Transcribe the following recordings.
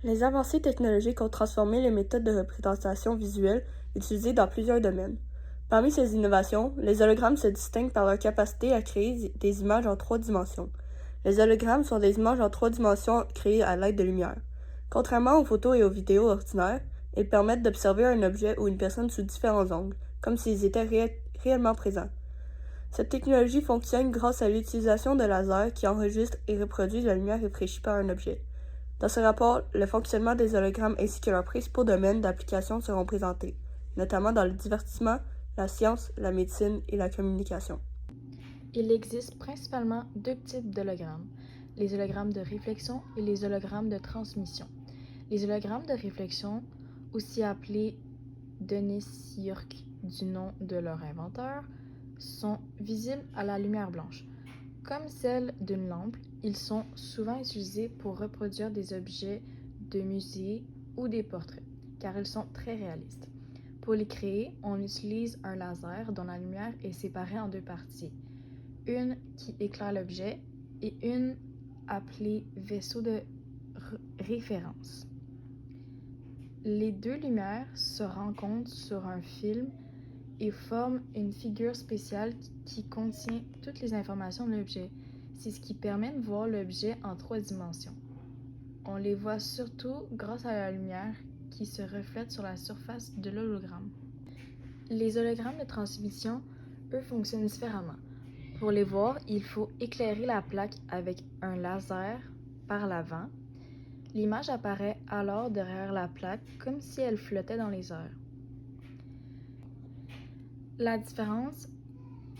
Les avancées technologiques ont transformé les méthodes de représentation visuelle utilisées dans plusieurs domaines. Parmi ces innovations, les hologrammes se distinguent par leur capacité à créer des images en 3 dimensions. Les hologrammes sont des images en 3 dimensions créées à l'aide de lumière. Contrairement aux photos et aux vidéos ordinaires, ils permettent d'observer un objet ou une personne sous différents angles, comme s'ils étaient réellement présents. Cette technologie fonctionne grâce à l'utilisation de lasers qui enregistrent et reproduisent la lumière réfléchie par un objet. Dans ce rapport, le fonctionnement des hologrammes ainsi que leurs principaux domaines d'application seront présentés, notamment dans le divertissement, la science, la médecine et la communication. Il existe principalement deux types d'hologrammes, les hologrammes de réflexion et les hologrammes de transmission. Les hologrammes de réflexion, aussi appelés Denys-York du nom de leur inventeur, sont visibles à la lumière blanche. Comme celle d'une lampe, ils sont souvent utilisés pour reproduire des objets de musée ou des portraits, car ils sont très réalistes. Pour les créer, on utilise un laser dont la lumière est séparée en deux parties, une qui éclaire l'objet et une appelée vaisseau de référence. Les deux lumières se rencontrent sur un film et forment une figure spéciale qui contient toutes les informations de l'objet. C'est ce qui permet de voir l'objet en 3 dimensions. On les voit surtout grâce à la lumière qui se reflète sur la surface de l'hologramme. Les hologrammes de transmission, eux, fonctionnent différemment. Pour les voir, il faut éclairer la plaque avec un laser par l'avant. L'image apparaît alors derrière la plaque comme si elle flottait dans les airs. La différence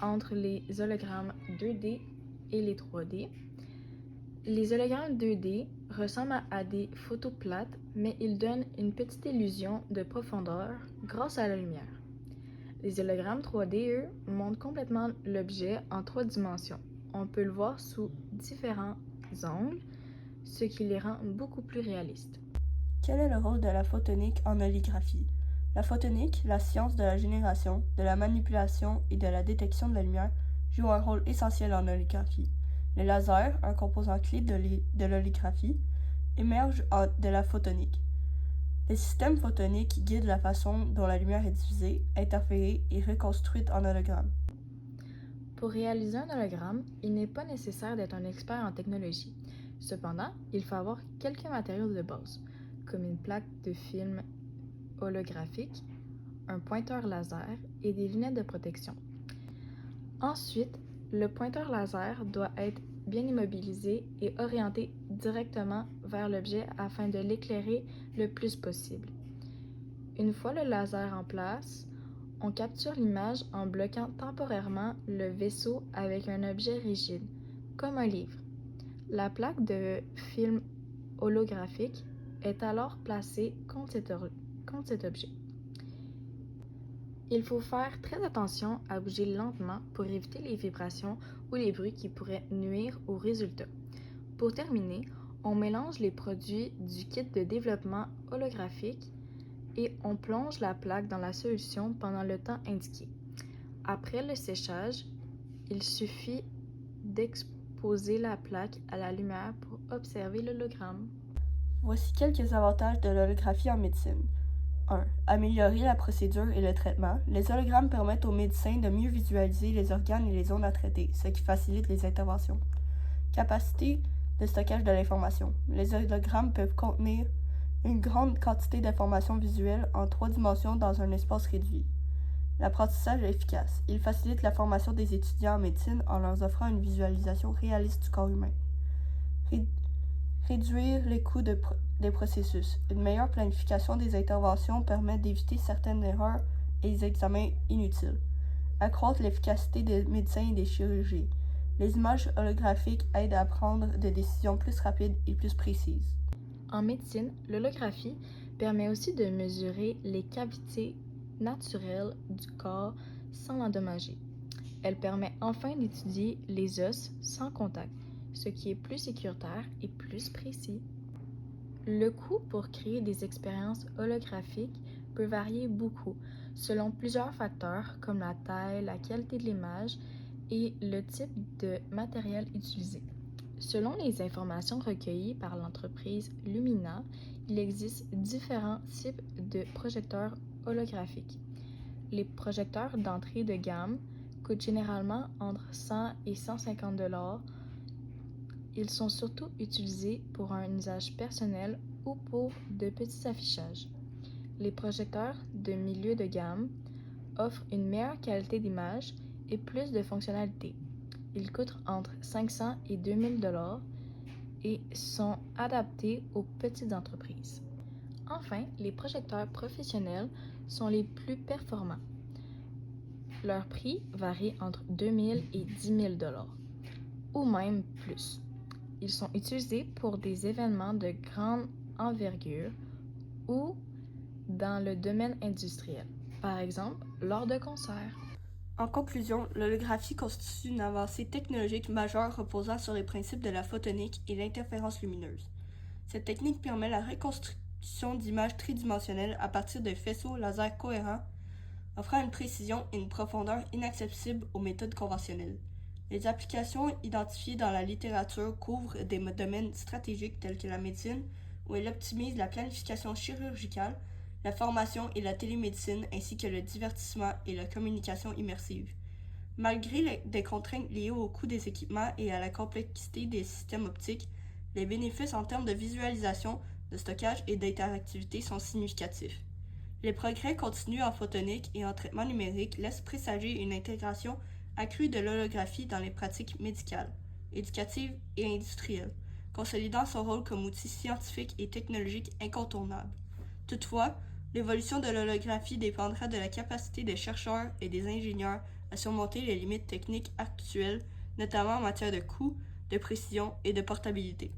entre les hologrammes 2D et les 3D. Les hologrammes 2D ressemblent à des photos plates, mais ils donnent une petite illusion de profondeur grâce à la lumière. Les hologrammes 3D, eux, montrent complètement l'objet en 3 dimensions. On peut le voir sous différents angles, ce qui les rend beaucoup plus réalistes. Quel est le rôle de la photonique en holographie? La photonique, la science de la génération, de la manipulation et de la détection de la lumière, joue un rôle essentiel en holographie. Les lasers, un composant clé de l'holographie, émergent de la photonique. Les systèmes photoniques guident la façon dont la lumière est diffusée, interférée et reconstruite en hologramme. Pour réaliser un hologramme, il n'est pas nécessaire d'être un expert en technologie. Cependant, il faut avoir quelques matériaux de base, comme une plaque de film holographique, un pointeur laser et des lunettes de protection. Ensuite, le pointeur laser doit être bien immobilisé et orienté directement vers l'objet afin de l'éclairer le plus possible. Une fois le laser en place, on capture l'image en bloquant temporairement le vaisseau avec un objet rigide, comme un livre. La plaque de film holographique est alors placée contre cet objet. Il faut faire très attention à bouger lentement pour éviter les vibrations ou les bruits qui pourraient nuire au résultat. Pour terminer, on mélange les produits du kit de développement holographique et on plonge la plaque dans la solution pendant le temps indiqué. Après le séchage, il suffit d'exposer la plaque à la lumière pour observer l'hologramme. Voici quelques avantages de l'holographie en médecine. 1. Améliorer la procédure et le traitement. Les hologrammes permettent aux médecins de mieux visualiser les organes et les zones à traiter, ce qui facilite les interventions. Capacité de stockage de l'information. Les hologrammes peuvent contenir une grande quantité d'informations visuelles en 3 dimensions dans un espace réduit. L'apprentissage efficace. Il facilite la formation des étudiants en médecine en leur offrant une visualisation réaliste du corps humain. Réduire les coûts des processus. Une meilleure planification des interventions permet d'éviter certaines erreurs et les examens inutiles. Accroître l'efficacité des médecins et des chirurgiens. Les images holographiques aident à prendre des décisions plus rapides et plus précises. En médecine, l'holographie permet aussi de mesurer les cavités naturelles du corps sans l'endommager. Elle permet enfin d'étudier les os sans contact, ce qui est plus sécuritaire et plus précis. Le coût pour créer des expériences holographiques peut varier beaucoup selon plusieurs facteurs comme la taille, la qualité de l'image et le type de matériel utilisé. Selon les informations recueillies par l'entreprise Lumina, il existe différents types de projecteurs holographiques. Les projecteurs d'entrée de gamme coûtent généralement entre 100 et 150 $. Ils sont surtout utilisés pour un usage personnel ou pour de petits affichages. Les projecteurs de milieu de gamme offrent une meilleure qualité d'image et plus de fonctionnalités. Ils coûtent entre 500 et 2000 $ et sont adaptés aux petites entreprises. Enfin, les projecteurs professionnels sont les plus performants. Leur prix varie entre 2000 et 10 000 $, ou même plus. Ils sont utilisés pour des événements de grande envergure ou dans le domaine industriel, par exemple lors de concerts. En conclusion, l'holographie constitue une avancée technologique majeure reposant sur les principes de la photonique et l'interférence lumineuse. Cette technique permet la reconstruction d'images tridimensionnelles à partir de faisceaux laser cohérents, offrant une précision et une profondeur inaccessibles aux méthodes conventionnelles. Les applications identifiées dans la littérature couvrent des domaines stratégiques tels que la médecine, où elle optimise la planification chirurgicale, la formation et la télémédecine, ainsi que le divertissement et la communication immersive. Malgré des contraintes liées au coût des équipements et à la complexité des systèmes optiques, les bénéfices en termes de visualisation, de stockage et d'interactivité sont significatifs. Les progrès continus en photonique et en traitement numérique laissent présager une intégration accrue de l'holographie dans les pratiques médicales, éducatives et industrielles, consolidant son rôle comme outil scientifique et technologique incontournable. Toutefois, l'évolution de l'holographie dépendra de la capacité des chercheurs et des ingénieurs à surmonter les limites techniques actuelles, notamment en matière de coût, de précision et de portabilité.